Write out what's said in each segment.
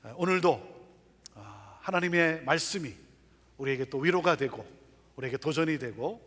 오늘도 하나님의 말씀이 우리에게 또 위로가 되고 우리에게 도전이 되고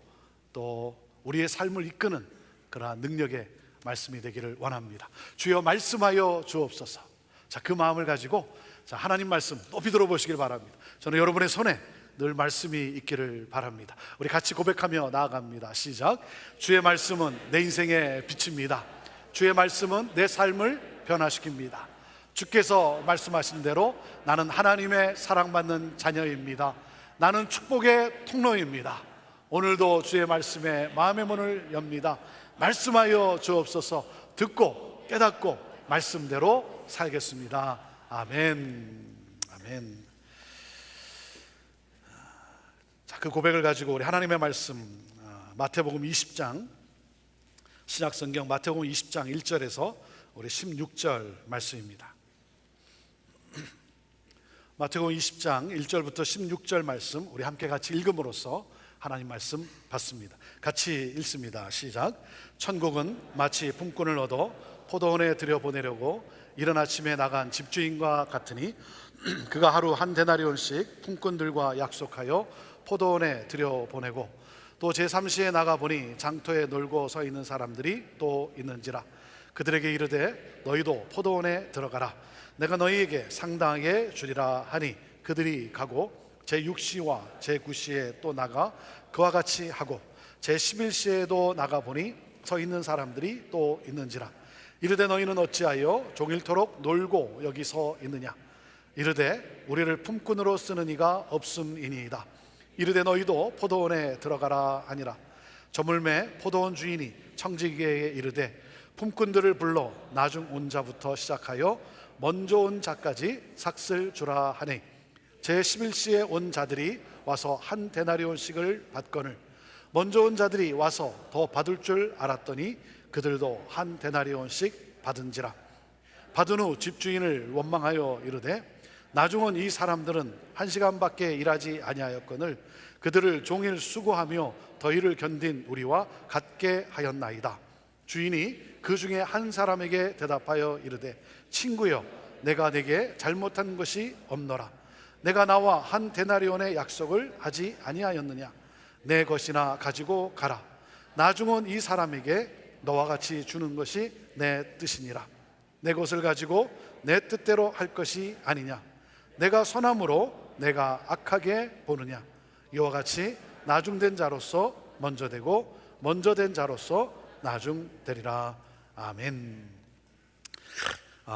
또 우리의 삶을 이끄는 그러한 능력의 말씀이 되기를 원합니다. 주여 말씀하여 주옵소서. 자, 그 마음을 가지고 하나님 말씀 높이 들어보시길 바랍니다. 저는 여러분의 손에 늘 말씀이 있기를 바랍니다. 우리 같이 고백하며 나아갑니다. 시작. 주의 말씀은 내 인생의 빛입니다. 주의 말씀은 내 삶을 변화시킵니다. 주께서 말씀하신 대로 나는 하나님의 사랑받는 자녀입니다. 나는 축복의 통로입니다. 오늘도 주의 말씀에 마음의 문을 엽니다. 말씀하여 주옵소서. 듣고 깨닫고 말씀대로 살겠습니다. 아멘. 아멘. 자, 그 고백을 가지고 우리 하나님의 말씀 마태복음 20장 신약성경 마태복음 20장 1절에서 우리 16절 말씀입니다. 마태복음 20장 1절부터 16절 말씀 우리 함께 같이 읽음으로써 하나님 말씀 받습니다. 같이 읽습니다. 시작. 천국은 마치 품꾼을 얻어 포도원에 들여보내려고 이른 아침에 나간 집주인과 같으니 그가 하루 한 데나리온씩 품꾼들과 약속하여 포도원에 들여보내고 또 제3시에 나가보니 장터에 놀고 서 있는 사람들이 또 있는지라. 그들에게 이르되 너희도 포도원에 들어가라. 내가 너희에게 상당하게 주리라 하니 그들이 가고 제6시와 제9시에 또 나가 그와 같이 하고 제11시에도 나가보니 서 있는 사람들이 또 있는지라. 이르되 너희는 어찌하여 종일토록 놀고 여기 서 있느냐. 이르되 우리를 품꾼으로 쓰는 이가 없음이니이다. 이르되 너희도 포도원에 들어가라 하니라. 저물매 포도원 주인이 청지기에게 이르되 품꾼들을 불러 나중 온 자부터 시작하여 먼저 온 자까지 삭슬 주라 하니 제11시에 온 자들이 와서 한 데나리온씩을 받거늘 먼저 온 자들이 와서 더 받을 줄 알았더니 그들도 한 데나리온씩 받은지라. 받은 후 집주인을 원망하여 이르되 나중 온 이 사람들은 1시간밖에 일하지 아니하였거늘 그들을 종일 수고하며 더위를 견딘 우리와 같게 하였나이다. 주인이 그 중에 한 사람에게 대답하여 이르되 친구여 내가 내게 잘못한 것이 없노라. 내가 나와 한 데나리온의 약속을 하지 아니하였느냐. 내 것이나 가지고 가라. 나중 온 이 사람에게 너와 같이 주는 것이 내 뜻이니라. 내 것을 가지고 내 뜻대로 할 것이 아니냐. 내가 선함으로 내가 악하게 보느냐. 이와 같이 나중된 자로서 먼저 되고 먼저 된 자로서 나중되리라. 아멘.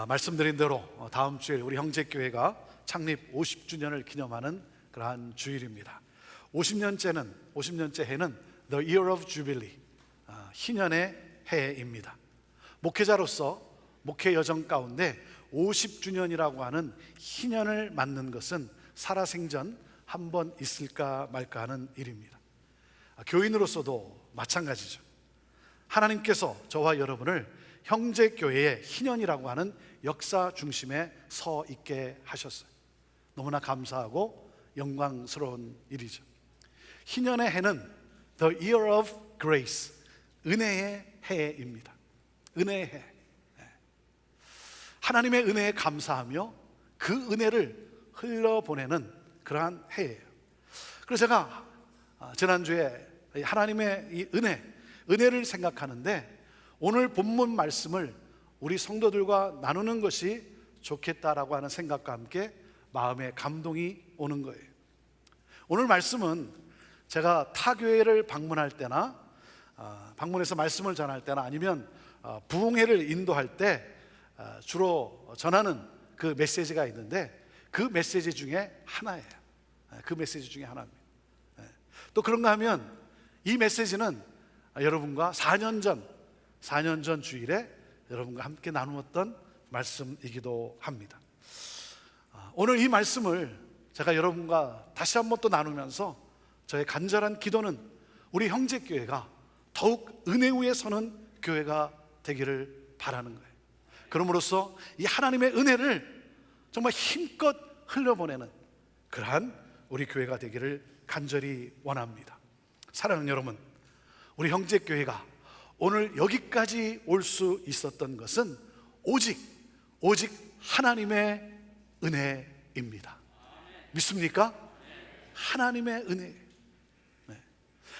말씀드린 대로 다음 주에 우리 형제교회가 창립 50주년을 기념하는 그러한 주일입니다. 50년째 해는 The Year of Jubilee, 희년의 해입니다. 목회자로서 목회 여정 가운데 50주년이라고 하는 희년을 맞는 것은 살아생전 한 번 있을까 말까 하는 일입니다. 교인으로서도 마찬가지죠. 하나님께서 저와 여러분을 형제교회의 희년이라고 하는 역사 중심에 서 있게 하셨어요. 너무나 감사하고 영광스러운 일이죠. 희년의 해는 The Year of Grace, 은혜의 해입니다. 은혜의 해. 하나님의 은혜에 감사하며 그 은혜를 흘러보내는 그러한 해예요. 그래서 제가 지난주에 하나님의 이 은혜를 생각하는데 오늘 본문 말씀을 우리 성도들과 나누는 것이 좋겠다라고 하는 생각과 함께 마음에 감동이 오는 거예요. 오늘 말씀은 제가 타 교회를 방문할 때나 방문해서 말씀을 전할 때나 아니면 부흥회를 인도할 때 주로 전하는 그 메시지가 있는데 그 메시지 중에 하나예요. 그 메시지 중에 하나입니다. 또 그런가 하면 이 메시지는 여러분과 4년 전 주일에 여러분과 함께 나누었던 말씀이기도 합니다. 오늘 이 말씀을 제가 여러분과 다시 한번 또 나누면서 저의 간절한 기도는 우리 형제교회가 더욱 은혜 위에 서는 교회가 되기를 바라는 거예요. 그럼으로써 이 하나님의 은혜를 정말 힘껏 흘려보내는 그러한 우리 교회가 되기를 간절히 원합니다. 사랑하는 여러분, 우리 형제교회가 오늘 여기까지 올 수 있었던 것은 오직 하나님의 은혜입니다. 믿습니까? 하나님의 은혜.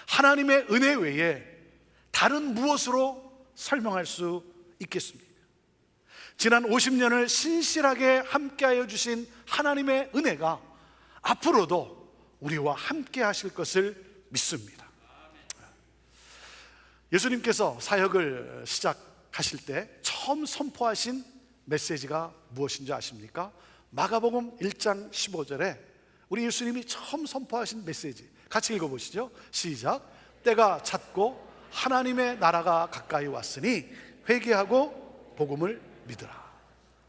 하나님의 은혜 외에 다른 무엇으로 설명할 수 있겠습니까? 지난 50년을 신실하게 함께하여 주신 하나님의 은혜가 앞으로도 우리와 함께 하실 것을 믿습니다. 예수님께서 사역을 시작하실 때 처음 선포하신 메시지가 무엇인지 아십니까? 마가복음 1장 15절에 우리 예수님이 처음 선포하신 메시지 같이 읽어보시죠. 시작. 때가 찼고 하나님의 나라가 가까이 왔으니 회개하고 복음을 믿으라.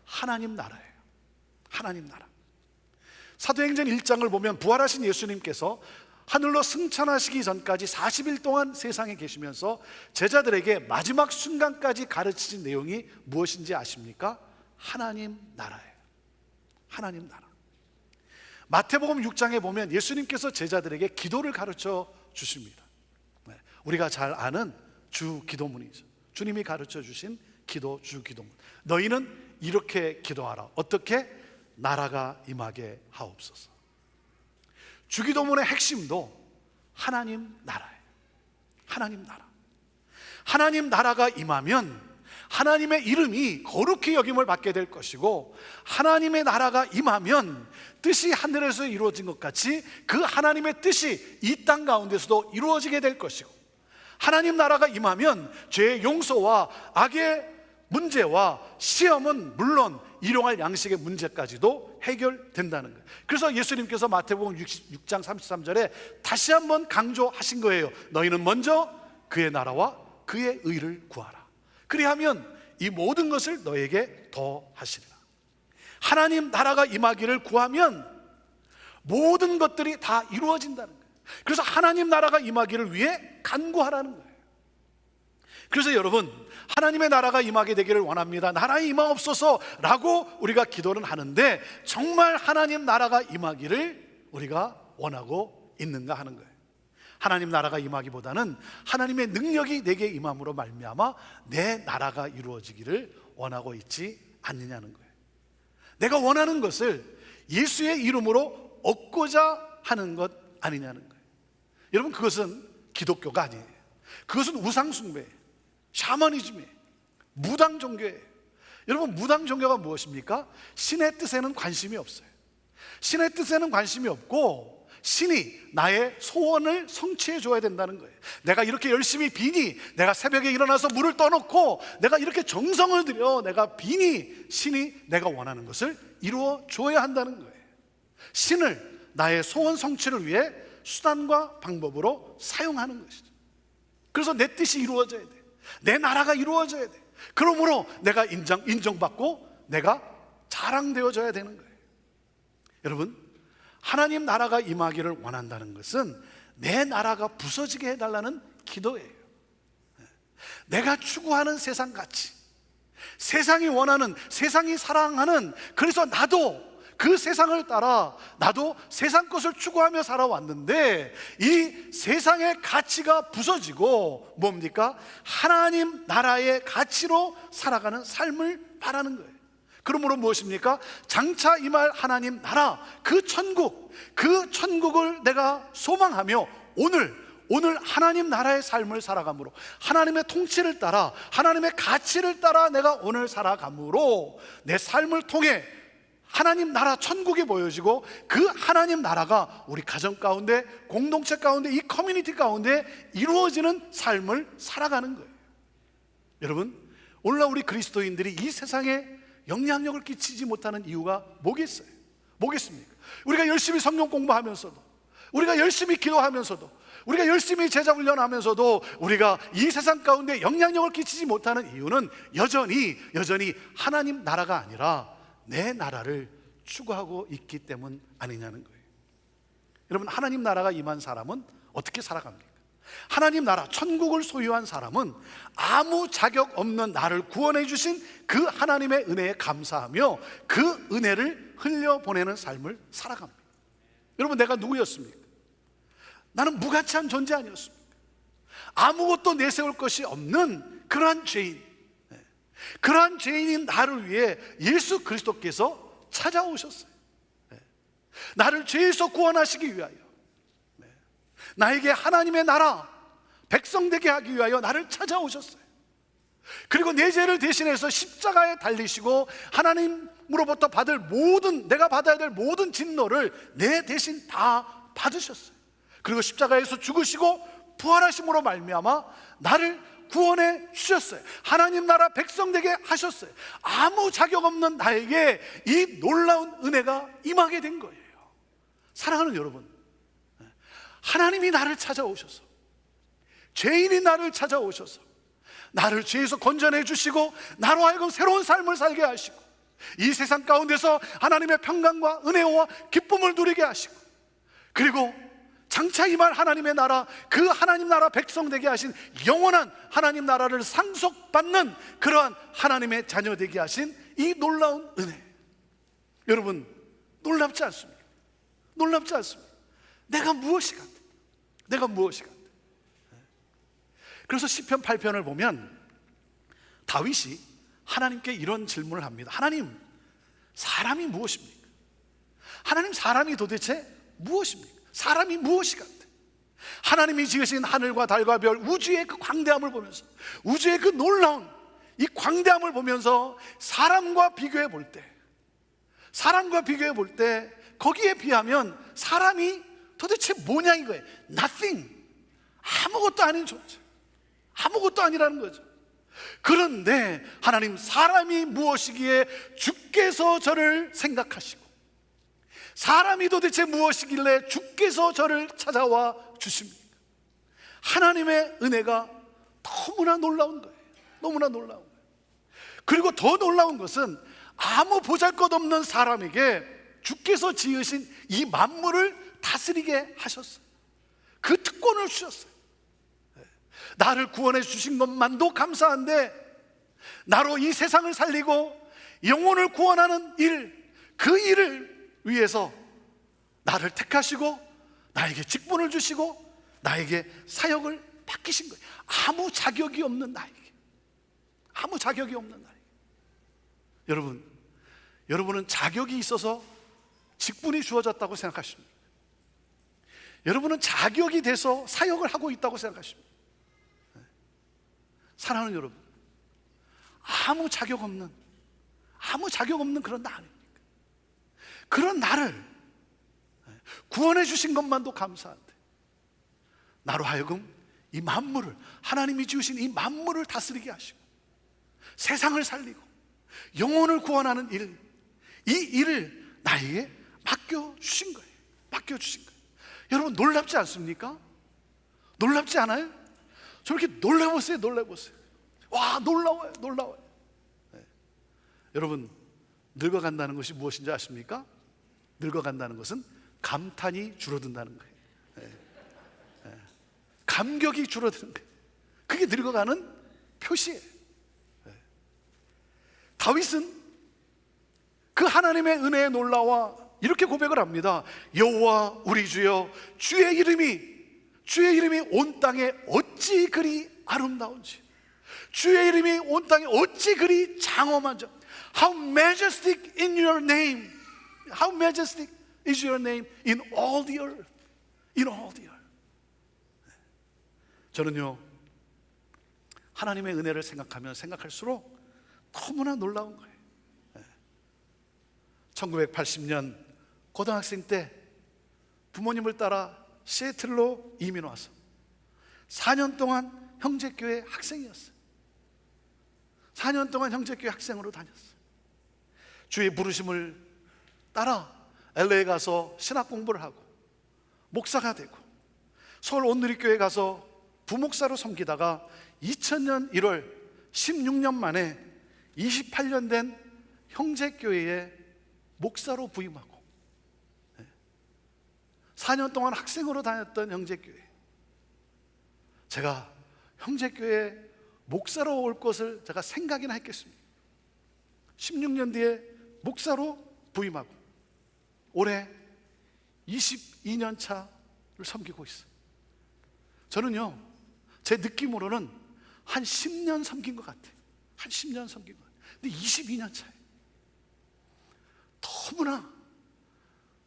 하나님 나라예요. 하나님 나라. 사도행전 1장을 보면 부활하신 예수님께서 하늘로 승천하시기 전까지 40일 동안 세상에 계시면서 제자들에게 마지막 순간까지 가르치신 내용이 무엇인지 아십니까? 하나님 나라예요. 하나님 나라. 마태복음 6장에 보면 예수님께서 제자들에게 기도를 가르쳐 주십니다. 우리가 잘 아는 주 기도문이죠. 주님이 가르쳐 주신 기도, 주 기도문. 너희는 이렇게 기도하라. 어떻게? 나라가 임하게 하옵소서. 주 기도문의 핵심도 하나님 나라예요. 하나님 나라. 하나님 나라가 임하면 하나님의 이름이 거룩히 여김을 받게 될 것이고, 하나님의 나라가 임하면 뜻이 하늘에서 이루어진 것 같이 그 하나님의 뜻이 이 땅 가운데서도 이루어지게 될 것이고, 하나님 나라가 임하면 죄의 용서와 악의 문제와 시험은 물론 일용할 양식의 문제까지도 해결된다는 거예요. 그래서 예수님께서 마태복음 6장 33절에 다시 한번 강조하신 거예요. 너희는 먼저 그의 나라와 그의 의를 구하라. 그리하면 이 모든 것을 너에게 더하시리라. 하나님 나라가 임하기를 구하면 모든 것들이 다 이루어진다는 거예요. 그래서 하나님 나라가 임하기를 위해 간구하라는 거예요. 그래서 여러분, 하나님의 나라가 임하게 되기를 원합니다. 나라에 임하옵소서라고 우리가 기도는 하는데, 정말 하나님 나라가 임하기를 우리가 원하고 있는가 하는 거예요. 하나님 나라가 임하기보다는 하나님의 능력이 내게 임함으로 말미암아 내 나라가 이루어지기를 원하고 있지 않느냐는 거예요. 내가 원하는 것을 예수의 이름으로 얻고자 하는 것 아니냐는 거예요. 여러분, 그것은 기독교가 아니에요. 그것은 우상숭배예요. 샤머니즘이에요. 무당 종교예요. 여러분, 무당 종교가 무엇입니까? 신의 뜻에는 관심이 없어요. 신의 뜻에는 관심이 없고 신이 나의 소원을 성취해 줘야 된다는 거예요. 내가 이렇게 열심히 비니, 내가 새벽에 일어나서 물을 떠놓고 내가 이렇게 정성을 들여 내가 비니 신이 내가 원하는 것을 이루어 줘야 한다는 거예요. 신을 나의 소원 성취를 위해 수단과 방법으로 사용하는 것이죠. 그래서 내 뜻이 이루어져야 돼. 내 나라가 이루어져야 돼. 그러므로 내가 인정받고 내가 자랑되어져야 되는 거예요. 여러분, 하나님 나라가 임하기를 원한다는 것은 내 나라가 부서지게 해달라는 기도예요. 내가 추구하는 세상 가치, 세상이 원하는, 세상이 사랑하는, 그래서 나도 그 세상을 따라 나도 세상 것을 추구하며 살아왔는데 이 세상의 가치가 부서지고 뭡니까? 하나님 나라의 가치로 살아가는 삶을 바라는 거예요. 그러므로 무엇입니까? 장차 임할 하나님 나라, 그 천국을 내가 소망하며 오늘 하나님 나라의 삶을 살아감으로, 하나님의 통치를 따라, 하나님의 가치를 따라 내가 오늘 살아감으로 내 삶을 통해 하나님 나라 천국이 보여지고 그 하나님 나라가 우리 가정 가운데, 공동체 가운데, 이 커뮤니티 가운데 이루어지는 삶을 살아가는 거예요. 여러분, 오늘날 우리 그리스도인들이 이 세상에 영향력을 끼치지 못하는 이유가 뭐겠습니까? 우리가 열심히 성경 공부하면서도, 우리가 열심히 기도하면서도, 우리가 열심히 제자 훈련하면서도 우리가 이 세상 가운데 영향력을 끼치지 못하는 이유는 여전히 하나님 나라가 아니라 내 나라를 추구하고 있기 때문 아니냐는 거예요. 여러분, 하나님 나라가 임한 사람은 어떻게 살아갑니까? 하나님 나라, 천국을 소유한 사람은 아무 자격 없는 나를 구원해 주신 그 하나님의 은혜에 감사하며 그 은혜를 흘려보내는 삶을 살아갑니다. 여러분, 내가 누구였습니까? 나는 무가치한 존재 아니었습니까? 아무것도 내세울 것이 없는 그러한 죄인, 그러한 죄인인 나를 위해 예수 그리스도께서 찾아오셨어요. 나를 죄에서 구원하시기 위하여, 나에게 하나님의 나라 백성 되게 하기 위하여 나를 찾아오셨어요. 그리고 내 죄를 대신해서 십자가에 달리시고 하나님으로부터 받을 모든, 내가 받아야 될 모든 진노를 내 대신 다 받으셨어요. 그리고 십자가에서 죽으시고 부활하심으로 말미암아 나를 구원해 주셨어요. 하나님 나라 백성 되게 하셨어요. 아무 자격 없는 나에게 이 놀라운 은혜가 임하게 된 거예요. 사랑하는 여러분, 하나님이 나를 찾아오셔서, 죄인이 나를 찾아오셔서 나를 죄에서 건져내 주시고 나로 하여금 새로운 삶을 살게 하시고 이 세상 가운데서 하나님의 평강과 은혜와 기쁨을 누리게 하시고, 그리고 장차 임할 하나님의 나라, 그 하나님 나라 백성 되게 하신 영원한 하나님 나라를 상속받는 그러한 하나님의 자녀 되게 하신 이 놀라운 은혜, 여러분 놀랍지 않습니까? 놀랍지 않습니까? 내가 무엇이 같아? 내가 무엇이 같아? 그래서 시편 8편을 보면 다윗이 하나님께 이런 질문을 합니다. 하나님, 사람이 무엇입니까? 하나님, 사람이 도대체 무엇입니까? 사람이 무엇이 같아? 하나님이 지으신 하늘과 달과 별, 우주의 그 광대함을 보면서, 우주의 그 놀라운 이 광대함을 보면서 사람과 비교해 볼 때, 사람과 비교해 볼 때 거기에 비하면 사람이 도대체 뭐냐 이거예요. Nothing, 아무것도 아닌 존재, 아무것도 아니라는 거죠. 그런데 하나님, 사람이 무엇이기에 주께서 저를 생각하시고, 사람이 도대체 무엇이길래 주께서 저를 찾아와 주십니까? 하나님의 은혜가 너무나 놀라운 거예요. 너무나 놀라운 거예요. 그리고 더 놀라운 것은 아무 보잘것없는 사람에게 주께서 지으신 이 만물을 다스리게 하셨어요. 그 특권을 주셨어요. 나를 구원해 주신 것만도 감사한데, 나로 이 세상을 살리고 영혼을 구원하는 일, 그 일을 위해서 나를 택하시고 나에게 직분을 주시고 나에게 사역을 맡기신 거예요. 아무 자격이 없는 나에게, 아무 자격이 없는 나에게. 여러분은 자격이 있어서 직분이 주어졌다고 생각하십니까? 여러분은 자격이 돼서 사역을 하고 있다고 생각하십니까? 사랑하는 여러분, 아무 자격 없는 그런 나 아닙니까? 그런 나를 구원해 주신 것만도 감사한데, 나로 하여금 이 만물을, 하나님이 지으신 이 만물을 다스리게 하시고 세상을 살리고 영혼을 구원하는 일, 이 일을 나에게 맡겨주신 거예요. 맡겨주신 거예요. 여러분, 놀랍지 않습니까? 놀랍지 않아요? 저렇게 놀라보세요. 놀라보세요. 와, 놀라워요. 놀라워요. 네. 여러분, 늙어간다는 것이 무엇인지 아십니까? 늙어간다는 것은 감탄이 줄어든다는 거예요. 네. 네. 감격이 줄어드는 거예요. 그게 늙어가는 표시예요. 네. 다윗은 그 하나님의 은혜에 놀라와 이렇게 고백을 합니다. 여호와 우리 주여, 주의 이름이 온 땅에 어찌 그리 아름다운지, 주의 이름이 온 땅에 어찌 그리 장엄한지. How majestic in your name, how majestic is your name in all the earth, in all the earth. 저는요, 하나님의 은혜를 생각하면 생각할수록 너무나 놀라운 거예요. 1980년 고등학생 때 부모님을 따라 시애틀로 이민 와서 4년 동안 형제교회 학생이었어요. 4년 동안 형제교회 학생으로 다녔어요. 주의 부르심을 따라 LA에 가서 신학 공부를 하고 목사가 되고, 서울 온누리교회 가서 부목사로 섬기다가 2000년 1월 16년 만에 28년 된 형제교회에 목사로 부임하고, 4년 동안 학생으로 다녔던 형제교회, 제가 형제교회 목사로 올 것을 제가 생각이나 했겠습니까? 16년 뒤에 목사로 부임하고 올해 22년 차를 섬기고 있어요. 저는요, 제 느낌으로는 한 10년 섬긴 것 같아요. 한 10년 섬긴 것 같아요. 근데 22년 차예요.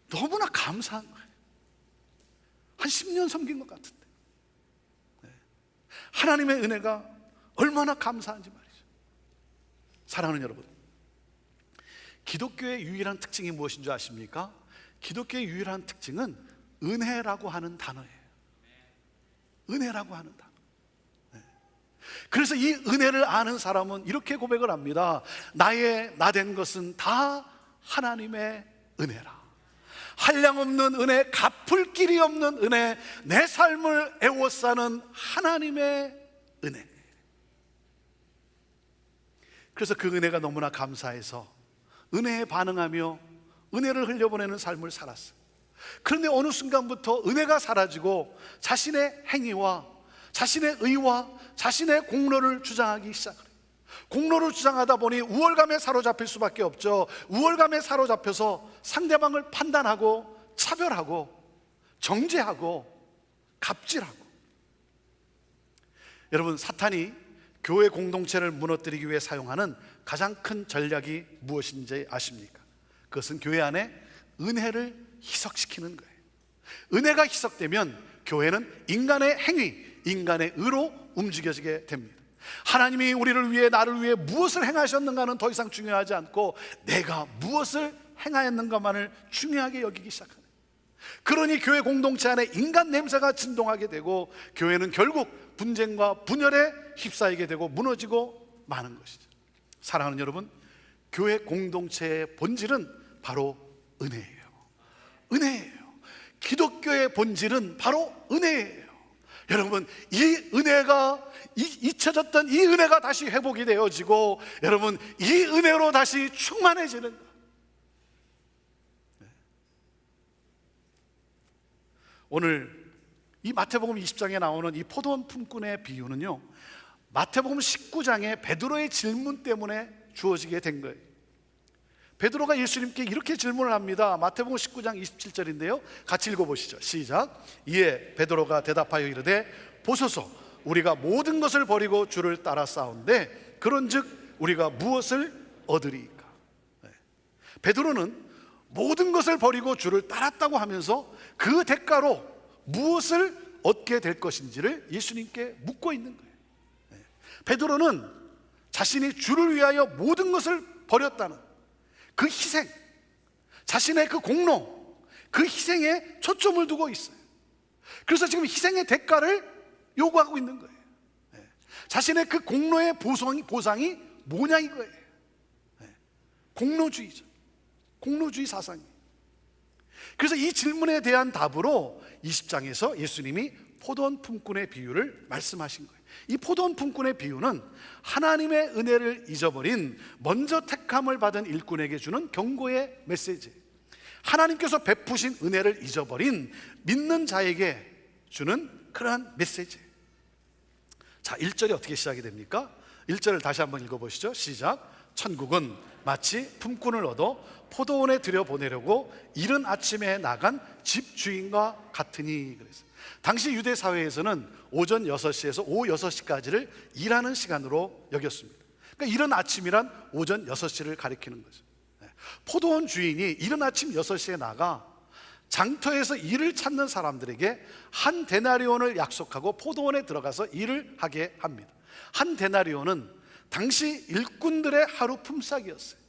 너무나 감사한 거예요. 한 10년 섬긴 것 같은데 하나님의 은혜가 얼마나 감사한지 말이죠. 사랑하는 여러분, 기독교의 유일한 특징이 무엇인 줄 아십니까? 기독교의 유일한 특징은 은혜라고 하는 단어예요. 은혜라고 하는 단어. 그래서 이 은혜를 아는 사람은 이렇게 고백을 합니다. 나 된 것은 다 하나님의 은혜라. 한량없는 은혜, 갚을 길이 없는 은혜, 내 삶을 애워싸는 하나님의 은혜. 그래서 그 은혜가 너무나 감사해서 은혜에 반응하며 은혜를 흘려보내는 삶을 살았어요. 그런데 어느 순간부터 은혜가 사라지고 자신의 행위와 자신의 의와 자신의 공로를 주장하기 시작해요. 공로를 주장하다 보니 우월감에 사로잡힐 수밖에 없죠. 우월감에 사로잡혀서 상대방을 판단하고 차별하고 정죄하고 갑질하고. 여러분, 사탄이 교회 공동체를 무너뜨리기 위해 사용하는 가장 큰 전략이 무엇인지 아십니까? 그것은 교회 안에 은혜를 희석시키는 거예요. 은혜가 희석되면 교회는 인간의 행위, 인간의 의로 움직여지게 됩니다. 하나님이 우리를 위해, 나를 위해 무엇을 행하셨는가는 더 이상 중요하지 않고 내가 무엇을 행하였는가만을 중요하게 여기기 시작합니다. 그러니 교회 공동체 안에 인간 냄새가 진동하게 되고 교회는 결국 분쟁과 분열에 휩싸이게 되고 무너지고 마는 것이죠. 사랑하는 여러분, 교회 공동체의 본질은 바로 은혜예요. 은혜예요. 기독교의 본질은 바로 은혜예요. 여러분, 이 은혜가 잊혀졌던 이 은혜가 다시 회복이 되어지고 여러분, 이 은혜로 다시 충만해지는 것. 오늘 이 마태복음 20장에 나오는 이 포도원 품꾼의 비유는요, 마태복음 19장에 베드로의 질문 때문에 주어지게 된 거예요. 베드로가 예수님께 이렇게 질문을 합니다. 마태복음 19장 27절인데요 같이 읽어보시죠. 시작. 이에 베드로가 대답하여 이르되 보소서, 우리가 모든 것을 버리고 주를 따라 싸운데 그런즉 우리가 무엇을 얻으리이까? 베드로는 모든 것을 버리고 주를 따랐다고 하면서 그 대가로 무엇을 얻게 될 것인지를 예수님께 묻고 있는 거예요. 베드로는 자신이 주를 위하여 모든 것을 버렸다는 그 희생, 자신의 그 공로, 그 희생에 초점을 두고 있어요. 그래서 지금 희생의 대가를 요구하고 있는 거예요. 자신의 그 공로의 보상이 뭐냐 이거예요. 공로주의죠. 공로주의 사상이. 그래서 이 질문에 대한 답으로 20장에서 예수님이 포도원 품꾼의 비유를 말씀하신 거예요. 이 포도원 품꾼의 비유는 하나님의 은혜를 잊어버린 먼저 택함을 받은 일꾼에게 주는 경고의 메시지, 하나님께서 베푸신 은혜를 잊어버린 믿는 자에게 주는 그러한 메시지. 자, 1절이 어떻게 시작이 됩니까? 1절을 다시 한번 읽어보시죠. 시작. 천국은 마치 품꾼을 얻어 포도원에 들여보내려고 이른 아침에 나간 집주인과 같으니. 그래서 당시 유대 사회에서는 오전 6시에서 오후 6시까지를 일하는 시간으로 여겼습니다. 그러니까 이른 아침이란 오전 6시를 가리키는 거죠. 포도원 주인이 이른 아침 6시에 나가 장터에서 일을 찾는 사람들에게 한 데나리온을 약속하고 포도원에 들어가서 일을 하게 합니다. 한 데나리온은 당시 일꾼들의 하루 품삯이었어요.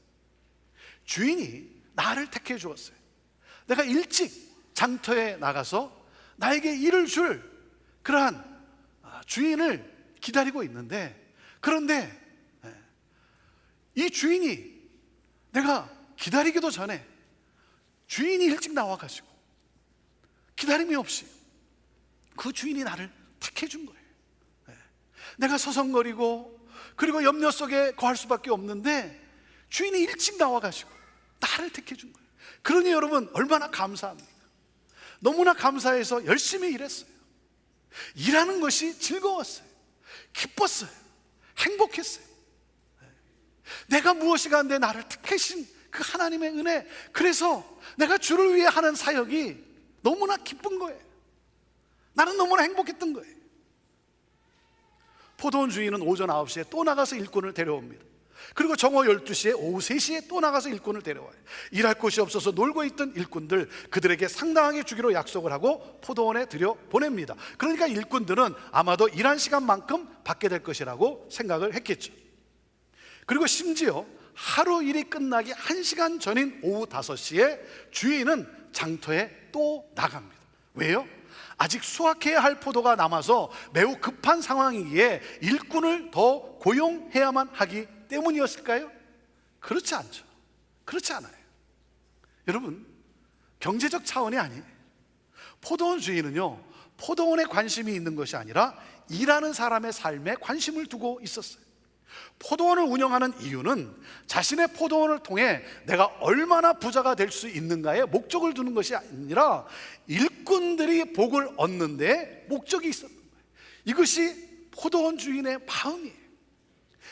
주인이 나를 택해 주었어요. 내가 일찍 장터에 나가서 나에게 일을 줄 그러한 주인을 기다리고 있는데, 그런데 이 주인이 내가 기다리기도 전에 주인이 일찍 나와가지고 기다림이 없이 그 주인이 나를 택해 준 거예요. 내가 서성거리고 그리고 염려 속에 거할 수밖에 없는데 주인이 일찍 나와가지고 나를 택해 준 거예요. 그러니 여러분, 얼마나 감사합니까? 너무나 감사해서 열심히 일했어요. 일하는 것이 즐거웠어요. 기뻤어요. 행복했어요. 내가 무엇이가 안 돼 나를 택하신 그 하나님의 은혜, 그래서 내가 주를 위해 하는 사역이 너무나 기쁜 거예요. 나는 너무나 행복했던 거예요. 포도원 주인은 오전 9시에 또 나가서 일꾼을 데려옵니다. 그리고 정오 12시에 오후 3시에 또 나가서 일꾼을 데려와요. 일할 곳이 없어서 놀고 있던 일꾼들, 그들에게 상당하게 주기로 약속을 하고 포도원에 들여보냅니다. 그러니까 일꾼들은 아마도 일한 시간만큼 받게 될 것이라고 생각을 했겠죠. 그리고 심지어 하루 일이 끝나기 1시간 전인 오후 5시에 주인은 장터에 또 나갑니다. 왜요? 아직 수확해야 할 포도가 남아서 매우 급한 상황이기에 일꾼을 더 고용해야만 하기 때문이었을까요? 그렇지 않죠. 그렇지 않아요. 여러분, 경제적 차원이 아니에요. 포도원 주인은요, 포도원에 관심이 있는 것이 아니라 일하는 사람의 삶에 관심을 두고 있었어요. 포도원을 운영하는 이유는 자신의 포도원을 통해 내가 얼마나 부자가 될 수 있는가에 목적을 두는 것이 아니라 일꾼들이 복을 얻는 데 목적이 있었던 거예요. 이것이 포도원 주인의 마음이에요.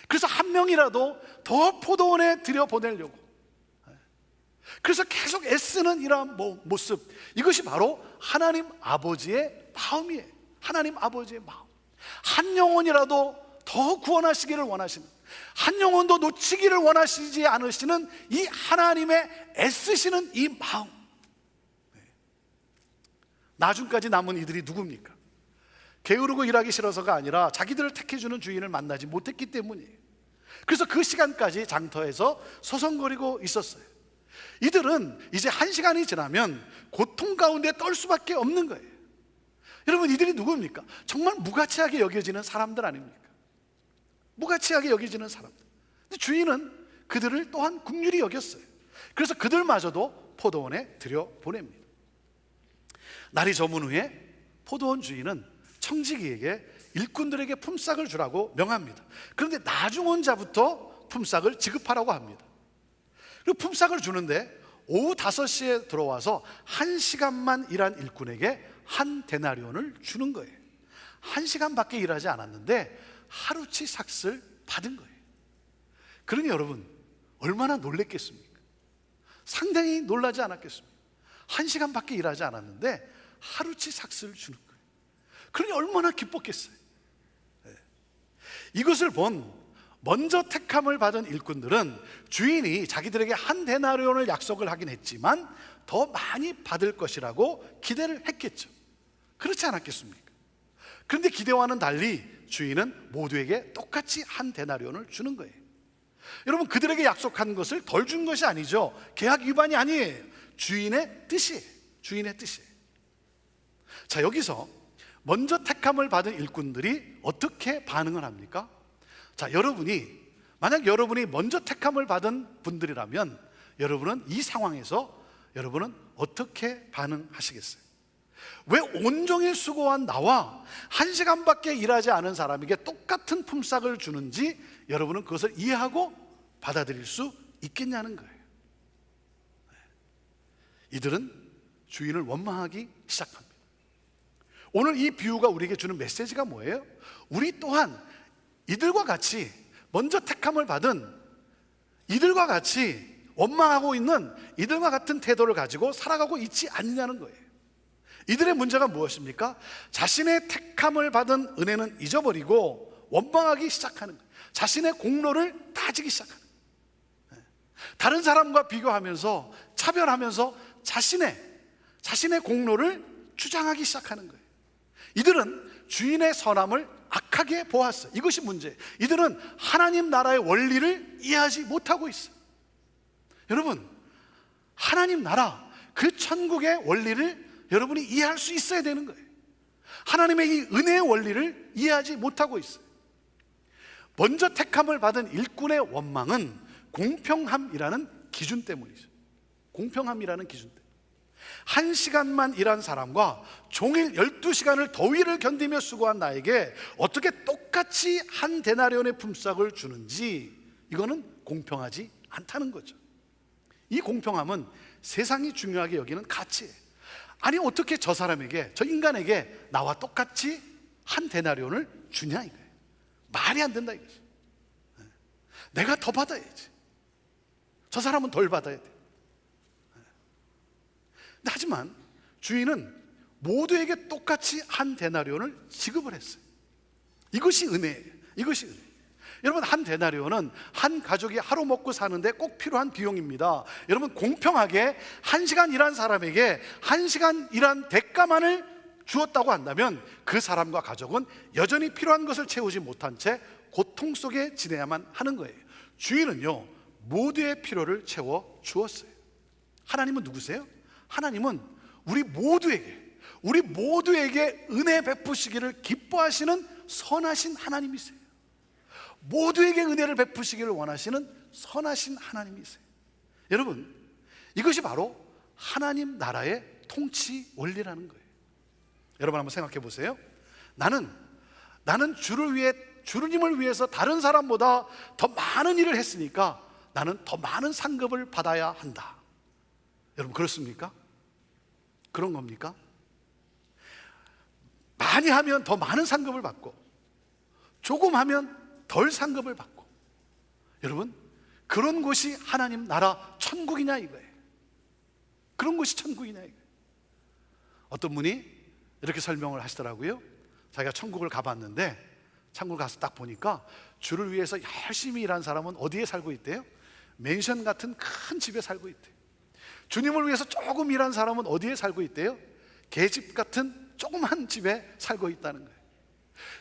그래서 한 명이라도 더 포도원에 들여보내려고, 그래서 계속 애쓰는 이러한 모습, 이것이 바로 하나님 아버지의 마음이에요. 하나님 아버지의 마음. 한 영혼이라도 더 구원하시기를 원하시는, 한 영혼도 놓치기를 원하시지 않으시는 이 하나님의 애쓰시는 이 마음. 나중까지 남은 이들이 누굽니까? 게으르고 일하기 싫어서가 아니라 자기들을 택해주는 주인을 만나지 못했기 때문이에요. 그래서 그 시간까지 장터에서 서성거리고 있었어요. 이들은 이제 1시간이 지나면 고통 가운데 떨 수밖에 없는 거예요. 여러분, 이들이 누굽니까? 정말 무가치하게 여겨지는 사람들 아닙니까? 무가치하게 여겨지는 사람들. 근데 주인은 그들을 또한 긍휼히 여겼어요. 그래서 그들마저도 포도원에 들여보냅니다. 날이 저문 후에 포도원 주인은 청지기에게 일꾼들에게 품삯을 주라고 명합니다. 그런데 나중 온 자부터 품삯을 지급하라고 합니다. 그리고 품삯을 주는데 오후 5시에 들어와서 1시간만 일한 일꾼에게 한 데나리온을 주는 거예요. 1시간밖에 일하지 않았는데 하루치 삭슬 받은 거예요. 그러니 여러분, 얼마나 놀랬겠습니까? 상당히 놀라지 않았겠습니까? 1시간밖에 일하지 않았는데 하루치 삭슬을 주는 거예요. 그러니 얼마나 기뻤겠어요. 네. 이것을 본 먼저 택함을 받은 일꾼들은 주인이 자기들에게 한 데나리온을 약속을 하긴 했지만 더 많이 받을 것이라고 기대를 했겠죠. 그렇지 않았겠습니까? 그런데 기대와는 달리 주인은 모두에게 똑같이 한 데나리온을 주는 거예요. 여러분, 그들에게 약속한 것을 덜 준 것이 아니죠. 계약 위반이 아니에요. 주인의 뜻이에요. 주인의 뜻이에요. 자, 여기서 먼저 택함을 받은 일꾼들이 어떻게 반응을 합니까? 자, 만약 여러분이 먼저 택함을 받은 분들이라면 여러분은 이 상황에서 여러분은 어떻게 반응하시겠어요? 왜 온종일 수고한 나와 1시간밖에 일하지 않은 사람에게 똑같은 품삯을 주는지 여러분은 그것을 이해하고 받아들일 수 있겠냐는 거예요. 이들은 주인을 원망하기 시작합니다. 오늘 이 비유가 우리에게 주는 메시지가 뭐예요? 우리 또한 이들과 같이 먼저 택함을 받은 이들과 같이 원망하고 있는 이들과 같은 태도를 가지고 살아가고 있지 않느냐는 거예요. 이들의 문제가 무엇입니까? 자신의 택함을 받은 은혜는 잊어버리고 원망하기 시작하는 거예요. 자신의 공로를 따지기 시작하는 거예요. 다른 사람과 비교하면서 차별하면서 자신의 공로를 주장하기 시작하는 거예요. 이들은 주인의 선함을 악하게 보았어요. 이것이 문제예요. 이들은 하나님 나라의 원리를 이해하지 못하고 있어요. 여러분, 하나님 나라, 그 천국의 원리를 여러분이 이해할 수 있어야 되는 거예요. 하나님의 이 은혜의 원리를 이해하지 못하고 있어요. 먼저 택함을 받은 일꾼의 원망은 공평함이라는 기준 때문이죠. 공평함이라는 기준 때문에 1시간만 일한 사람과 종일 12시간을 더위를 견디며 수고한 나에게 어떻게 똑같이 한 데나리온의 품삯을 주는지, 이거는 공평하지 않다는 거죠. 이 공평함은 세상이 중요하게 여기는 가치예요. 아니, 어떻게 저 사람에게, 저 인간에게 나와 똑같이 한 데나리온을 주냐 이거예요. 말이 안 된다 이거죠. 내가 더 받아야지. 저 사람은 덜 받아야 돼. 하지만 주인은 모두에게 똑같이 한 데나리온을 지급을 했어요. 이것이 은혜예요. 이것이 은혜. 여러분, 한 데나리온은 한 가족이 하루 먹고 사는데 꼭 필요한 비용입니다. 여러분, 공평하게 1시간 일한 사람에게 1시간 일한 대가만을 주었다고 한다면 그 사람과 가족은 여전히 필요한 것을 채우지 못한 채 고통 속에 지내야만 하는 거예요. 주인은요, 모두의 필요를 채워 주었어요. 하나님은 누구세요? 하나님은 우리 모두에게 은혜 베푸시기를 기뻐하시는 선하신 하나님이세요. 모두에게 은혜를 베푸시기를 원하시는 선하신 하나님이세요. 여러분, 이것이 바로 하나님 나라의 통치 원리라는 거예요. 여러분, 한번 생각해 보세요. 나는 주님을 위해서 다른 사람보다 더 많은 일을 했으니까 나는 더 많은 상급을 받아야 한다. 여러분, 그렇습니까? 그런 겁니까? 많이 하면 더 많은 상급을 받고 조금 하면 덜 상급을 받고, 여러분, 그런 곳이 하나님 나라 천국이냐 이거예요. 그런 곳이 천국이냐 이거예요. 어떤 분이 이렇게 설명을 하시더라고요. 자기가 천국을 가봤는데 천국을 가서 딱 보니까 주를 위해서 열심히 일한 사람은 어디에 살고 있대요? 맨션 같은 큰 집에 살고 있대요. 주님을 위해서 조금 일한 사람은 어디에 살고 있대요? 계집 같은 조그만 집에 살고 있다는 거예요.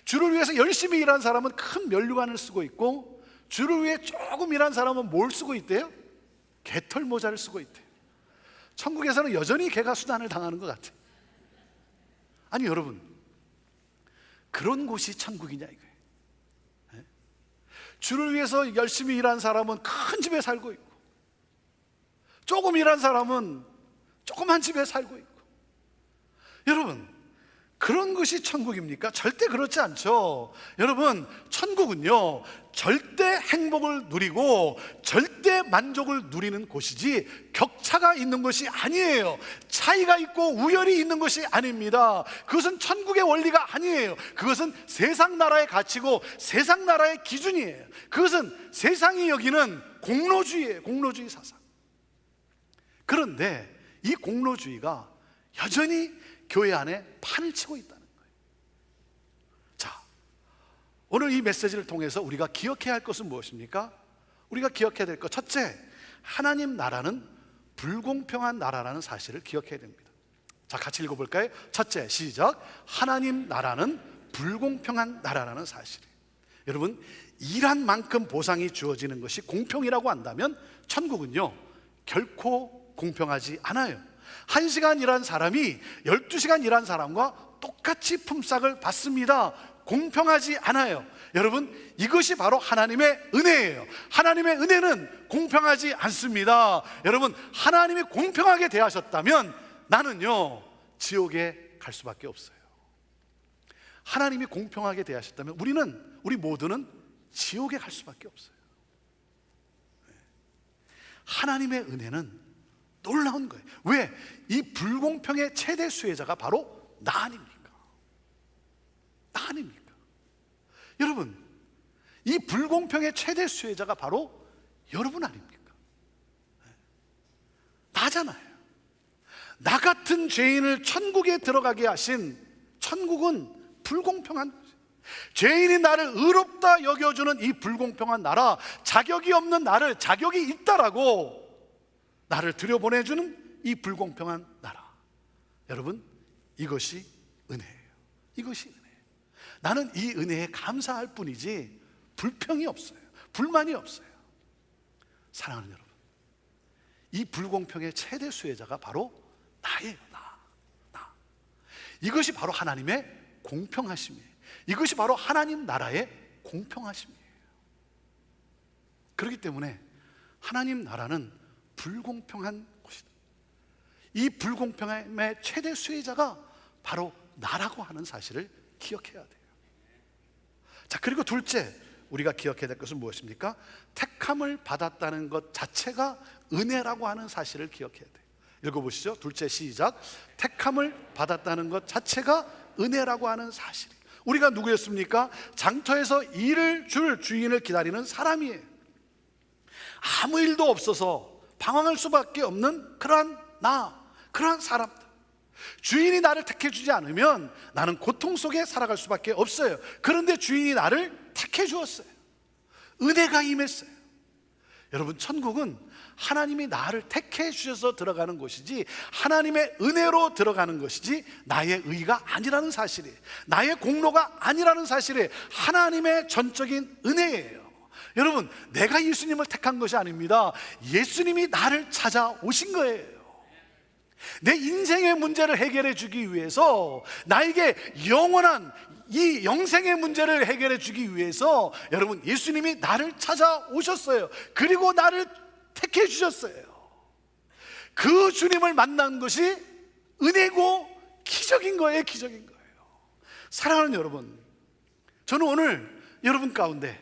주를 위해서 열심히 일한 사람은 큰 면류관을 쓰고 있고, 주를 위해 조금 일한 사람은 뭘 쓰고 있대요? 개털 모자를 쓰고 있대요. 천국에서는 여전히 개가 수단을 당하는 것 같아요. 아니, 여러분, 그런 곳이 천국이냐 이거예요. 네? 주를 위해서 열심히 일한 사람은 큰 집에 살고 있고, 조금 일한 사람은 조그만 집에 살고 있고, 여러분, 그런 것이 천국입니까? 절대 그렇지 않죠. 여러분, 천국은요, 절대 행복을 누리고 절대 만족을 누리는 곳이지 격차가 있는 것이 아니에요. 차이가 있고 우열이 있는 것이 아닙니다. 그것은 천국의 원리가 아니에요. 그것은 세상 나라의 가치고 세상 나라의 기준이에요. 그것은 세상이 여기는 공로주의예요. 공로주의 사상. 그런데 이 공로주의가 여전히 교회 안에 판을 치고 있다는 거예요. 자, 오늘 이 메시지를 통해서 우리가 기억해야 할 것은 무엇입니까? 우리가 기억해야 될 것, 첫째, 하나님 나라는 불공평한 나라라는 사실을 기억해야 됩니다. 자, 같이 읽어볼까요? 첫째, 시작. 하나님 나라는 불공평한 나라라는 사실이에요. 여러분, 일한 만큼 보상이 주어지는 것이 공평이라고 한다면 천국은요, 결코 공평하지 않아요. 1시간 일한 사람이 12시간 일한 사람과 똑같이 품삯을 받습니다. 공평하지 않아요. 여러분, 이것이 바로 하나님의 은혜예요. 하나님의 은혜는 공평하지 않습니다. 여러분, 하나님이 공평하게 대하셨다면 나는요, 지옥에 갈 수밖에 없어요. 하나님이 공평하게 대하셨다면 우리 모두는 지옥에 갈 수밖에 없어요. 하나님의 은혜는 놀라운 거예요. 왜? 이 불공평의 최대 수혜자가 바로 나 아닙니까? 나 아닙니까? 여러분, 이 불공평의 최대 수혜자가 바로 여러분 아닙니까? 나잖아요. 나 같은 죄인을 천국에 들어가게 하신 천국은 불공평한 거죠. 죄인이 나를 의롭다 여겨주는 이 불공평한 나라, 자격이 없는 나를 자격이 있다라고 나를 들여보내주는 이 불공평한 나라. 여러분, 이것이 은혜예요. 이것이 은혜예요. 나는 이 은혜에 감사할 뿐이지 불평이 없어요. 불만이 없어요. 사랑하는 여러분, 이 불공평의 최대 수혜자가 바로 나예요. 나. 이것이 바로 하나님의 공평하심이에요. 이것이 바로 하나님 나라의 공평하심이에요. 그렇기 때문에 하나님 나라는 불공평한 곳이다. 이 불공평함의 최대 수혜자가 바로 나라고 하는 사실을 기억해야 돼요. 자, 그리고 둘째, 우리가 기억해야 될 것은 무엇입니까? 택함을 받았다는 것 자체가 은혜라고 하는 사실을 기억해야 돼요. 읽어보시죠. 둘째, 시작. 택함을 받았다는 것 자체가 은혜라고 하는 사실. 우리가 누구였습니까? 장터에서 일을 줄 주인을 기다리는 사람이에요. 아무 일도 없어서 방황할 수밖에 없는 그러한 사람들. 주인이 나를 택해 주지 않으면 나는 고통 속에 살아갈 수밖에 없어요. 그런데 주인이 나를 택해 주었어요. 은혜가 임했어요. 여러분, 천국은 하나님이 나를 택해 주셔서 들어가는 곳이지 하나님의 은혜로 들어가는 것이지 나의 의가 아니라는 사실이에요. 나의 공로가 아니라는 사실이에요. 하나님의 전적인 은혜예요. 여러분, 내가 예수님을 택한 것이 아닙니다. 예수님이 나를 찾아오신 거예요. 내 인생의 문제를 해결해 주기 위해서, 나에게 영원한 이 영생의 문제를 해결해 주기 위해서 여러분, 예수님이 나를 찾아오셨어요. 그리고 나를 택해 주셨어요. 그 주님을 만난 것이 은혜고 기적인 거예요. 기적인 거예요. 사랑하는 여러분, 저는 오늘 여러분 가운데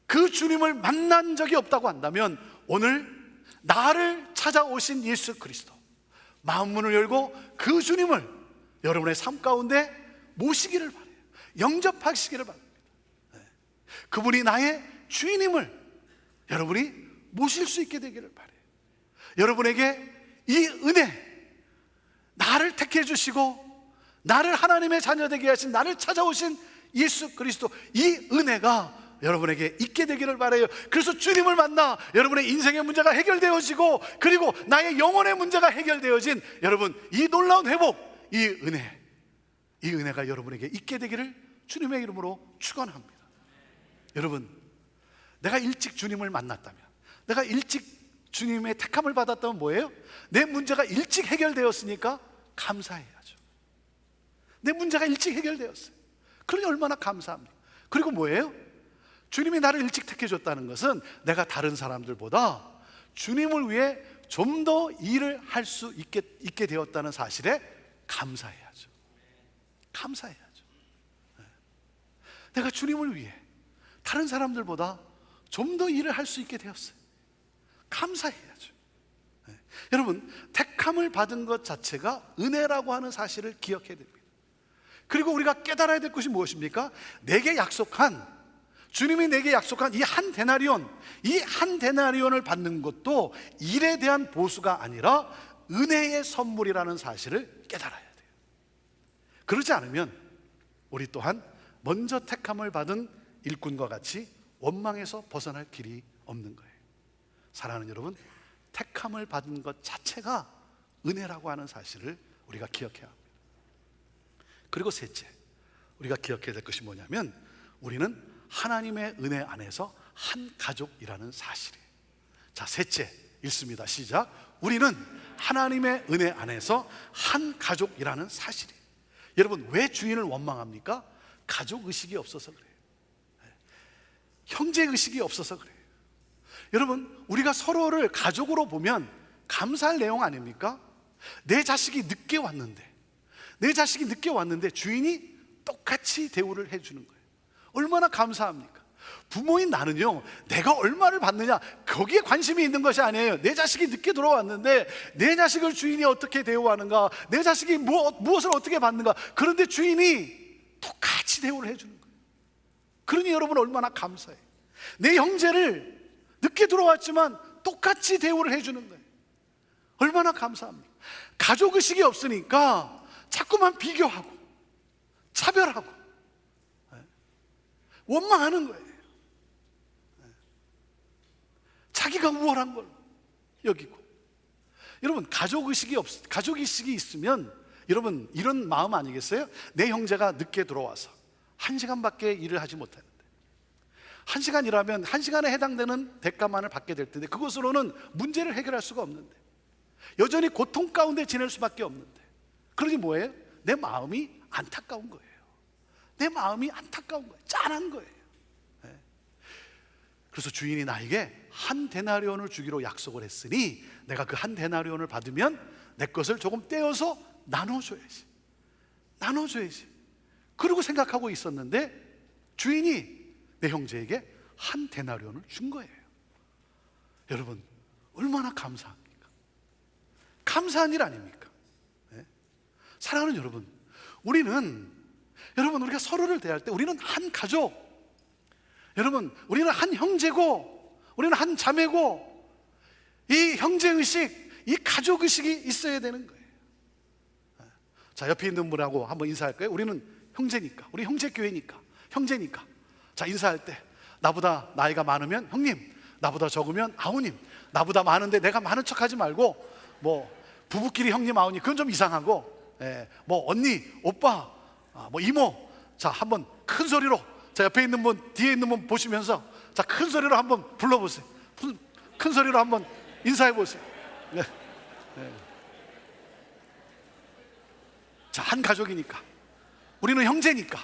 그 주님을 만난 적이 없다고 한다면 오늘 나를 찾아오신 예수 그리스도, 마음 문을 열고 그 주님을 여러분의 삶 가운데 모시기를 바라요. 영접하시기를 바랍니다. 그분이 나의 주인임을 여러분이 모실 수 있게 되기를 바라요. 여러분에게 이 은혜, 나를 택해 주시고 나를 하나님의 자녀 되게 하신, 나를 찾아오신 예수 그리스도, 이 은혜가 여러분에게 있게 되기를 바라요. 그래서 주님을 만나 여러분의 인생의 문제가 해결되어지고, 그리고 나의 영혼의 문제가 해결되어진 여러분, 이 놀라운 회복, 이 은혜가 여러분에게 있게 되기를 주님의 이름으로 축원합니다. 여러분, 내가 일찍 주님을 만났다면, 내가 일찍 주님의 택함을 받았다면 뭐예요? 내 문제가 일찍 해결되었으니까 감사해야죠. 내 문제가 일찍 해결되었어요. 그러니 얼마나 감사합니까? 그리고 뭐예요? 주님이 나를 일찍 택해줬다는 것은 내가 다른 사람들보다 주님을 위해 좀 더 일을 할 수 있게 되었다는 사실에 감사해야죠. 감사해야죠. 내가 주님을 위해 다른 사람들보다 좀 더 일을 할 수 있게 되었어요. 감사해야죠. 여러분, 택함을 받은 것 자체가 은혜라고 하는 사실을 기억해야 됩니다. 그리고 우리가 깨달아야 될 것이 무엇입니까? 주님이 내게 약속한 이 한 데나리온을 받는 것도 일에 대한 보수가 아니라 은혜의 선물이라는 사실을 깨달아야 돼요. 그러지 않으면 우리 또한 먼저 택함을 받은 일꾼과 같이 원망에서 벗어날 길이 없는 거예요. 사랑하는 여러분, 택함을 받은 것 자체가 은혜라고 하는 사실을 우리가 기억해야 합니다. 그리고 셋째, 우리가 기억해야 될 것이 뭐냐면 우리는 하나님의 은혜 안에서 한 가족이라는 사실이에요. 자, 셋째 읽습니다. 시작. 우리는 하나님의 은혜 안에서 한 가족이라는 사실이에요. 여러분, 왜 주인을 원망합니까? 가족 의식이 없어서 그래요. 형제 의식이 없어서 그래요. 여러분, 우리가 서로를 가족으로 보면 감사할 내용 아닙니까? 내 자식이 늦게 왔는데 주인이 똑같이 대우를 해주는 거예요. 얼마나 감사합니까? 부모인 나는요, 내가 얼마를 받느냐 거기에 관심이 있는 것이 아니에요. 내 자식이 늦게 돌아왔는데 내 자식을 주인이 어떻게 대우하는가, 내 자식이 무엇을 어떻게 받는가. 그런데 주인이 똑같이 대우를 해주는 거예요. 그러니 여러분 얼마나 감사해요. 내 형제를 늦게 들어왔지만 똑같이 대우를 해주는 거예요. 얼마나 감사합니까? 가족의식이 없으니까 자꾸만 비교하고 차별하고 원망하는 거예요. 자기가 우월한 걸 여기고. 여러분, 가족의식이 있으면 여러분 이런 마음 아니겠어요? 내 형제가 늦게 들어와서 1시간밖에 일을 하지 못하는데 1시간 일하면 1시간에 해당되는 대가만을 받게 될 텐데 그것으로는 문제를 해결할 수가 없는데 여전히 고통 가운데 지낼 수밖에 없는데, 그러니 뭐예요? 내 마음이 안타까운 거예요. 내 마음이 안타까운 거예요. 짠한 거예요. 그래서 주인이 나에게 한 데나리온을 주기로 약속을 했으니 내가 그 한 데나리온을 받으면 내 것을 조금 떼어서 나눠줘야지. 그러고 생각하고 있었는데 주인이 내 형제에게 한 데나리온을 준 거예요. 여러분, 얼마나 감사합니까? 감사한 일 아닙니까? 사랑하는 여러분, 우리가 서로를 대할 때 우리는 한 가족, 여러분, 우리는 한 형제고 우리는 한 자매고, 이 형제의식, 이 가족의식이 있어야 되는 거예요. 자, 옆에 있는 분하고 한번 인사할까요? 우리는 형제니까, 우리 형제교회니까, 형제니까. 자, 인사할 때 나보다 나이가 많으면 형님, 나보다 적으면 아우님, 나보다 많은데 내가 많은 척하지 말고, 뭐 부부끼리 형님 아우님 그건 좀 이상하고, 뭐 언니, 오빠, 뭐 이모, 자 한번 큰 소리로, 자 옆에 있는 분, 뒤에 있는 분 보시면서 자 큰 소리로 한번 불러보세요. 큰 소리로 한번 인사해 보세요. 네. 자, 한 가족이니까, 우리는 형제니까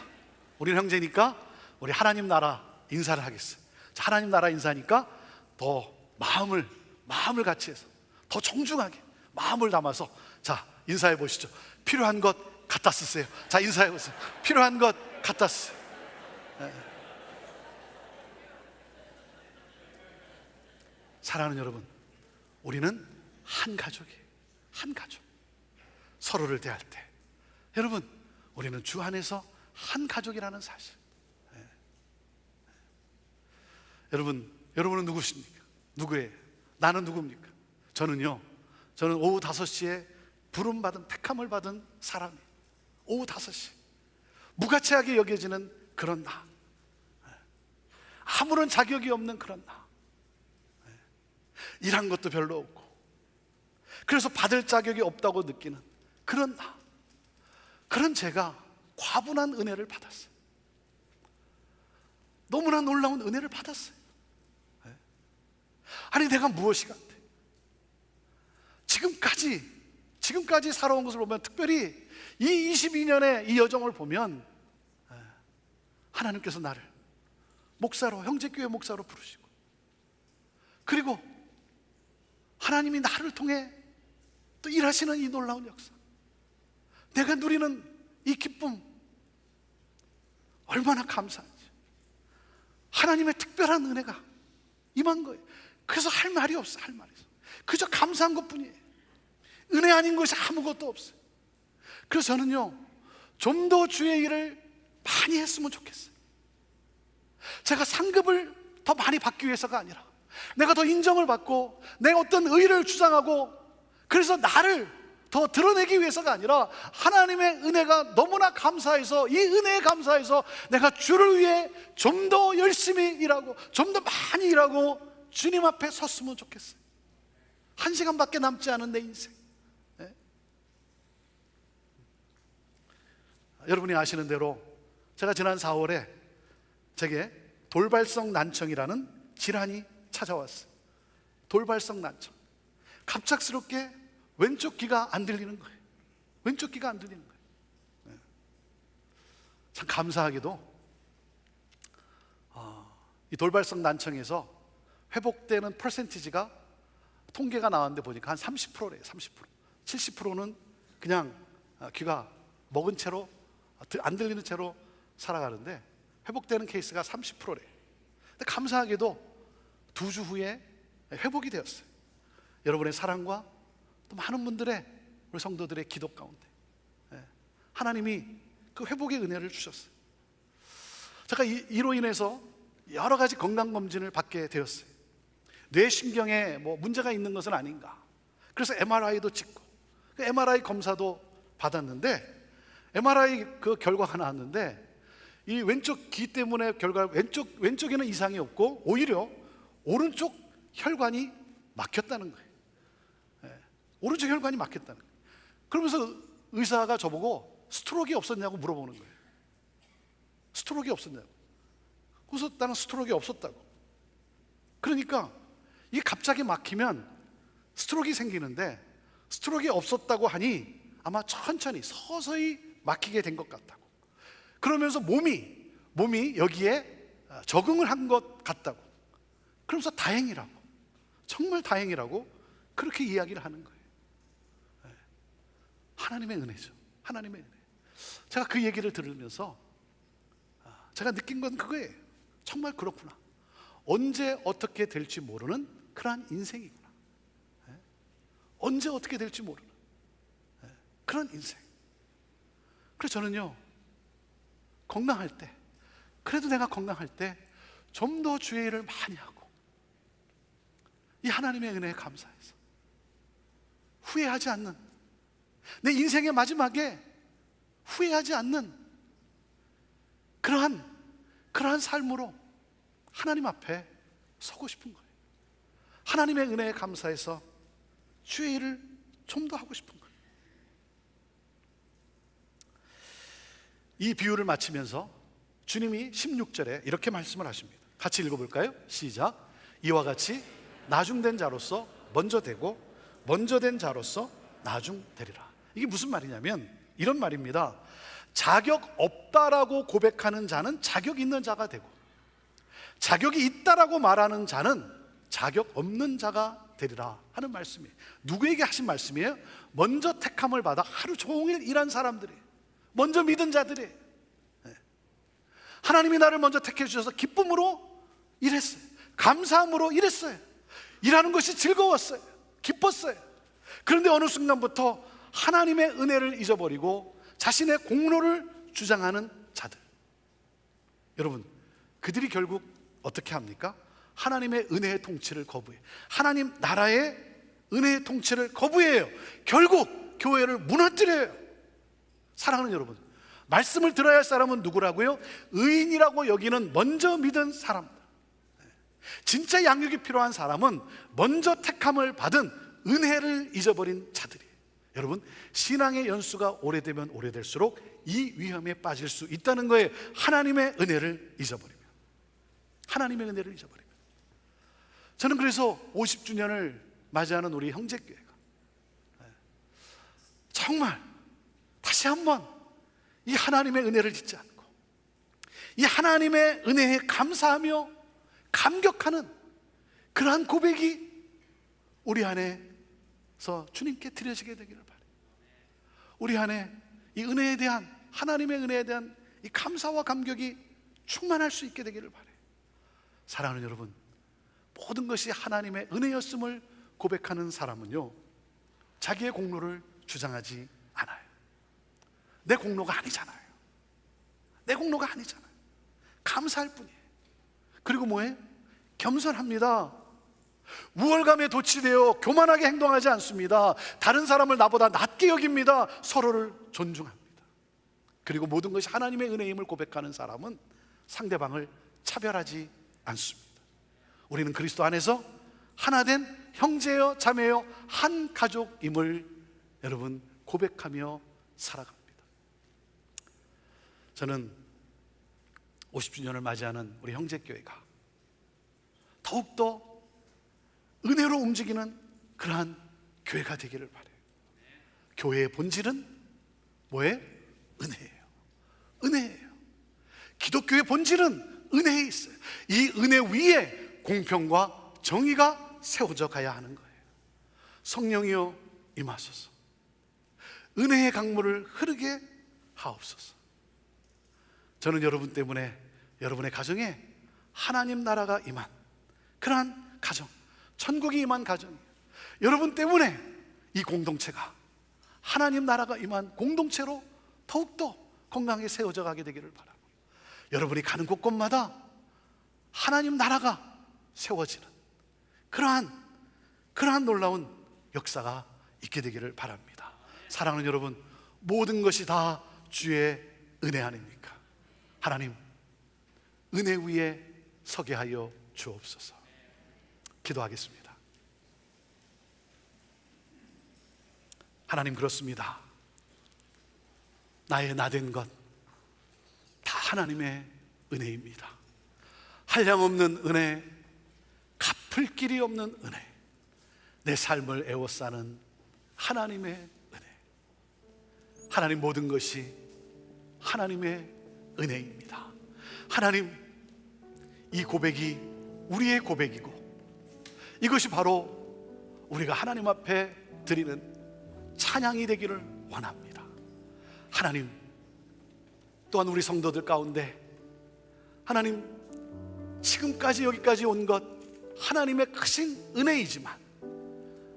우리 하나님 나라 인사를 하겠어요. 자, 하나님 나라 인사니까 더 마음을 같이 해서 더 정중하게 마음을 담아서 자 인사해 보시죠. 필요한 것 갖다 쓰세요. 자 인사해 보세요. 필요한 것 갖다 쓰세요. 사랑하는 여러분, 우리는 한 가족이에요. 한 가족. 서로를 대할 때 여러분, 우리는 주 안에서 한 가족이라는 사실. 여러분은 누구십니까? 누구예요? 나는 누굽니까? 저는 오후 5시에 부름받은, 택함을 받은 사람이에요. 오후 5시 무가치하게 여겨지는 그런 나, 아무런 자격이 없는 그런 나, 일한 것도 별로 없고 그래서 받을 자격이 없다고 느끼는 그런 나, 그런 제가 과분한 은혜를 받았어요. 너무나 놀라운 은혜를 받았어요. 아니 내가 무엇이 같아? 지금까지 살아온 것을 보면, 특별히 이 22년의 이 여정을 보면 하나님께서 나를 목사로, 형제교회 목사로 부르시고, 그리고 하나님이 나를 통해 또 일하시는 이 놀라운 역사, 내가 누리는 이 기쁨, 얼마나 감사한지. 하나님의 특별한 은혜가 임한 거예요. 그래서 할 말이 없어. 그저 감사한 것뿐이에요. 은혜 아닌 것이 아무것도 없어요. 그래서 저는요, 좀 더 주의 일을 많이 했으면 좋겠어요. 제가 상급을 더 많이 받기 위해서가 아니라, 내가 더 인정을 받고 내 어떤 의의를 주장하고 그래서 나를 더 드러내기 위해서가 아니라, 하나님의 은혜가 너무나 감사해서, 이 은혜에 감사해서 내가 주를 위해 좀 더 열심히 일하고 좀 더 많이 일하고 주님 앞에 섰으면 좋겠어요. 1시간밖에 남지 않은 내 인생. 여러분이 아시는 대로 제가 지난 4월에 제게 돌발성 난청이라는 질환이 찾아왔어요. 돌발성 난청. 갑작스럽게 왼쪽 귀가 안 들리는 거예요. 왼쪽 귀가 안 들리는 거예요. 참 감사하게도 이 돌발성 난청에서 회복되는 퍼센티지가 통계가 나왔는데 보니까 한 30%래요. 30%. 70%는 그냥 귀가 먹은 채로, 안 들리는 채로 살아가는데, 회복되는 케이스가 30%래요. 근데 감사하게도 2주 후에 회복이 되었어요. 여러분의 사랑과 또 많은 분들의, 우리 성도들의 기도 가운데 하나님이 그 회복의 은혜를 주셨어요. 제가 이로 인해서 여러 가지 건강검진을 받게 되었어요. 뇌신경에 뭐 문제가 있는 것은 아닌가. 그래서 MRI도 찍고, 그 MRI 검사도 받았는데, MRI 그 결과가 나왔는데, 이 왼쪽 귀 때문에 왼쪽에는 이상이 없고 오히려 오른쪽 혈관이 막혔다는 거예요. 오른쪽 혈관이 막혔다는 거예요. 그러면서 의사가 저보고 스트로크가 없었냐고 물어보는 거예요. 스트로크가 없었냐고. 그래서 나는 스트로크가 없었다고. 그러니까 이게 갑자기 막히면 스트로크가 생기는데, 스트로크가 없었다고 하니 아마 천천히 서서히 막히게 된 것 같다고. 그러면서 몸이 여기에 적응을 한 것 같다고. 그러면서 다행이라고, 정말 다행이라고 그렇게 이야기를 하는 거예요. 하나님의 은혜죠. 하나님의 은혜. 제가 그 얘기를 들으면서 제가 느낀 건 그거예요. 정말 그렇구나. 언제 어떻게 될지 모르는 그러한 인생이구나. 언제 어떻게 될지 모르는 그런 인생. 그래서 저는요, 건강할 때, 그래도 내가 건강할 때 좀 더 주의 일을 많이 하고, 이 하나님의 은혜에 감사해서 후회하지 않는, 내 인생의 마지막에 후회하지 않는 그러한 삶으로 하나님 앞에 서고 싶은 거예요. 하나님의 은혜에 감사해서 주의 일을 좀 더 하고 싶은 거예요. 이 비유를 마치면서 주님이 16절에 이렇게 말씀을 하십니다. 같이 읽어볼까요? 시작. 이와 같이 나중된 자로서 먼저 되고 먼저 된 자로서 나중되리라. 이게 무슨 말이냐면 이런 말입니다. 자격 없다라고 고백하는 자는 자격 있는 자가 되고, 자격이 있다라고 말하는 자는 자격 없는 자가 되리라 하는 말씀이에요. 누구에게 하신 말씀이에요? 먼저 택함을 받아 하루 종일 일한 사람들이, 먼저 믿은 자들이, 하나님이 나를 먼저 택해 주셔서 기쁨으로 일했어요. 감사함으로 일했어요. 일하는 것이 즐거웠어요. 기뻤어요. 그런데 어느 순간부터 하나님의 은혜를 잊어버리고 자신의 공로를 주장하는 자들, 여러분, 그들이 결국 어떻게 합니까? 하나님의 은혜의 통치를 거부해요. 하나님 나라의 은혜의 통치를 거부해요. 결국 교회를 무너뜨려요. 사랑하는 여러분, 말씀을 들어야 할 사람은 누구라고요? 의인이라고 여기는 먼저 믿은 사람들. 진짜 양육이 필요한 사람은 먼저 택함을 받은 은혜를 잊어버린 자들이에요. 여러분, 신앙의 연수가 오래되면 오래될수록 이 위험에 빠질 수 있다는 거예요. 하나님의 은혜를 잊어버리면, 하나님의 은혜를 잊어버리면. 저는 그래서 50주년을 맞이하는 우리 형제교회가 정말 다시 한번 이 하나님의 은혜를 잊지 않고 이 하나님의 은혜에 감사하며 감격하는 그러한 고백이 우리 안에서 주님께 드려지게 되기를 바라요. 우리 안에 이 은혜에 대한, 하나님의 은혜에 대한 이 감사와 감격이 충만할 수 있게 되기를 바라요. 사랑하는 여러분, 모든 것이 하나님의 은혜였음을 고백하는 사람은요, 자기의 공로를 주장하지 않아요. 내 공로가 아니잖아요. 내 공로가 아니잖아요. 감사할 뿐이에요. 그리고 뭐예요? 겸손합니다. 우월감에 도취되어 교만하게 행동하지 않습니다. 다른 사람을 나보다 낮게 여깁니다. 서로를 존중합니다. 그리고 모든 것이 하나님의 은혜임을 고백하는 사람은 상대방을 차별하지 않습니다. 우리는 그리스도 안에서 하나된 형제여 자매여 한 가족임을 여러분 고백하며 살아갑니다. 저는 50주년을 맞이하는 우리 형제교회가 더욱더 은혜로 움직이는 그러한 교회가 되기를 바라요. 교회의 본질은 뭐예요? 은혜예요. 은혜예요. 기독교의 본질은 은혜에 있어요. 이 은혜 위에 공평과 정의가 세워져 가야 하는 거예요. 성령이여 임하소서. 은혜의 강물을 흐르게 하옵소서. 저는 여러분 때문에 여러분의 가정에 하나님 나라가 임한 그러한 가정, 천국이 임한 가정이에요. 여러분 때문에 이 공동체가 하나님 나라가 임한 공동체로 더욱더 건강하게 세워져 가게 되기를 바라고, 여러분이 가는 곳곳마다 하나님 나라가 세워지는 그러한 놀라운 역사가 있게 되기를 바랍니다. 사랑하는 여러분, 모든 것이 다 주의 은혜 아닙니까? 하나님, 은혜 위에 서게 하여 주옵소서. 기도하겠습니다. 하나님, 그렇습니다. 나의 나된 것 다 하나님의 은혜입니다. 한량없는 은혜, 갚을 길이 없는 은혜, 내 삶을 애워싸는 하나님의 은혜. 하나님, 모든 것이 하나님의 은혜입니다. 하나님, 이 고백이 우리의 고백이고 이것이 바로 우리가 하나님 앞에 드리는 찬양이 되기를 원합니다. 하나님, 또한 우리 성도들 가운데 하나님, 지금까지 여기까지 온 것 하나님의 크신 은혜이지만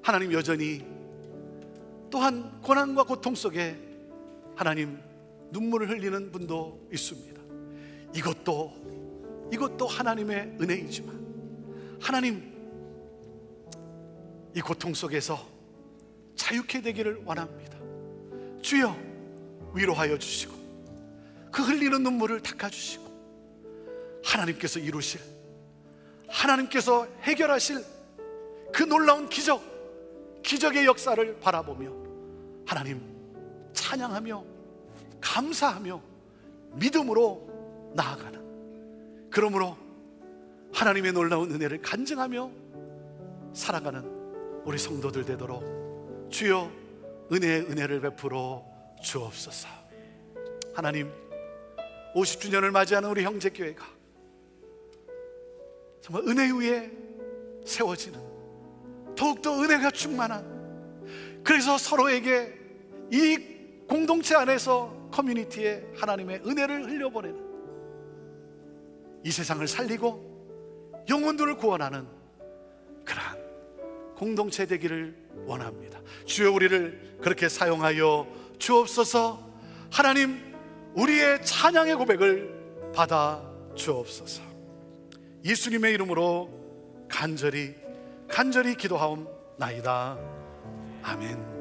하나님, 여전히 또한 고난과 고통 속에 하나님 눈물을 흘리는 분도 있습니다. 이것도 하나님의 은혜이지만 하나님, 이 고통 속에서 자유케 되기를 원합니다. 주여, 위로하여 주시고 그 흘리는 눈물을 닦아주시고 하나님께서 이루실 하나님께서 해결하실 그 놀라운 기적의 역사를 바라보며 하나님 찬양하며 감사하며 믿음으로 나아가는, 그러므로 하나님의 놀라운 은혜를 간증하며 살아가는 우리 성도들 되도록 주여 은혜를 베풀어 주옵소서. 하나님, 50주년을 맞이하는 우리 형제교회가 정말 은혜 위에 세워지는, 더욱더 은혜가 충만한, 그래서 서로에게 이 공동체 안에서 커뮤니티에 하나님의 은혜를 흘려보내는, 이 세상을 살리고 영혼들을 구원하는 그러한 공동체 되기를 원합니다. 주여 우리를 그렇게 사용하여 주옵소서. 하나님, 우리의 찬양의 고백을 받아 주옵소서. 예수님의 이름으로 간절히 기도하옵나이다. 아멘.